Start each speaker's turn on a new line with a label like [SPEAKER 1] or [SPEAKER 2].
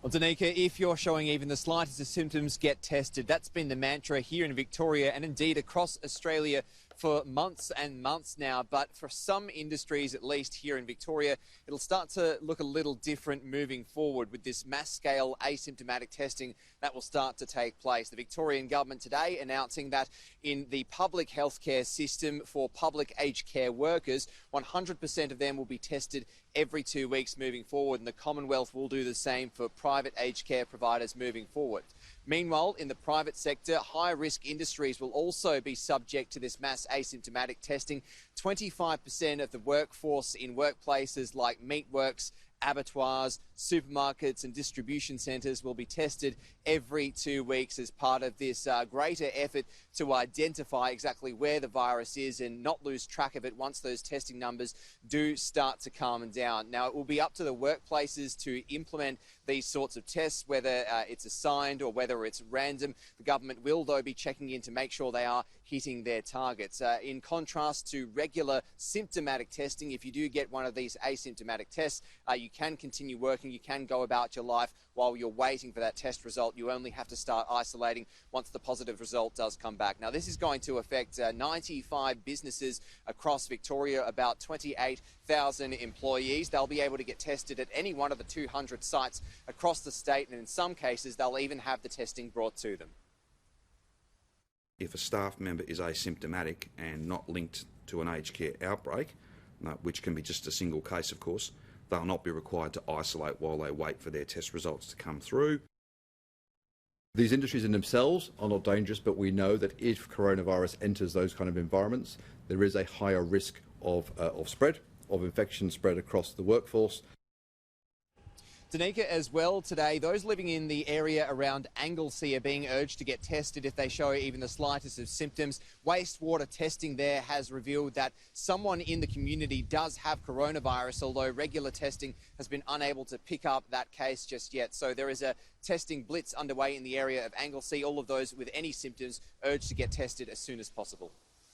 [SPEAKER 1] Well, Danica, if you're showing even the slightest of symptoms, get tested. That's been the mantra here in Victoria and indeed across Australia for months and months now. But for some industries, at least here in Victoria, it'll start to look a little different moving forward with this mass-scale asymptomatic testing that will start to take place. The Victorian government today announcing that in the public healthcare system for public aged care workers, 100% of them will be tested every 2 weeks moving forward, and the Commonwealth will do the same for private aged care providers moving forward. Meanwhile, in the private sector, high-risk industries will also be subject to this mass asymptomatic testing. 25% of the workforce in workplaces like meatworks, abattoirs, supermarkets and distribution centres will be tested every 2 weeks as part of this greater effort to identify exactly where the virus is and not lose track of it once those testing numbers do start to calm down. Now, it will be up to the workplaces to implement these sorts of tests, whether it's assigned or whether it's random. The government will, though, be checking in to make sure they are hitting their targets. In contrast to regular symptomatic testing, if you do get one of these asymptomatic tests, you can continue working, you can go about your life while you're waiting for that test result. You only have to start isolating once the positive result does come back. Now, this is going to affect 95 businesses across Victoria, about 28,000 employees. They'll be able to get tested at any one of the 200 sites across the state, and in some cases, they'll even have the testing brought to them.
[SPEAKER 2] If a staff member is asymptomatic and not linked to an aged care outbreak, which can be just a single case, of course, they'll not be required to isolate while they wait for their test results to come through.
[SPEAKER 3] These industries in themselves are not dangerous, but we know that if coronavirus enters those kind of environments, there is a higher risk of spread, of infection spread across the workforce.
[SPEAKER 1] Danica, as well today, those living in the area around Anglesea are being urged to get tested if they show even the slightest of symptoms. Wastewater testing there has revealed that someone in the community does have coronavirus, although regular testing has been unable to pick up that case just yet. So there is a testing blitz underway in the area of Anglesea. All of those with any symptoms urged to get tested as soon as possible.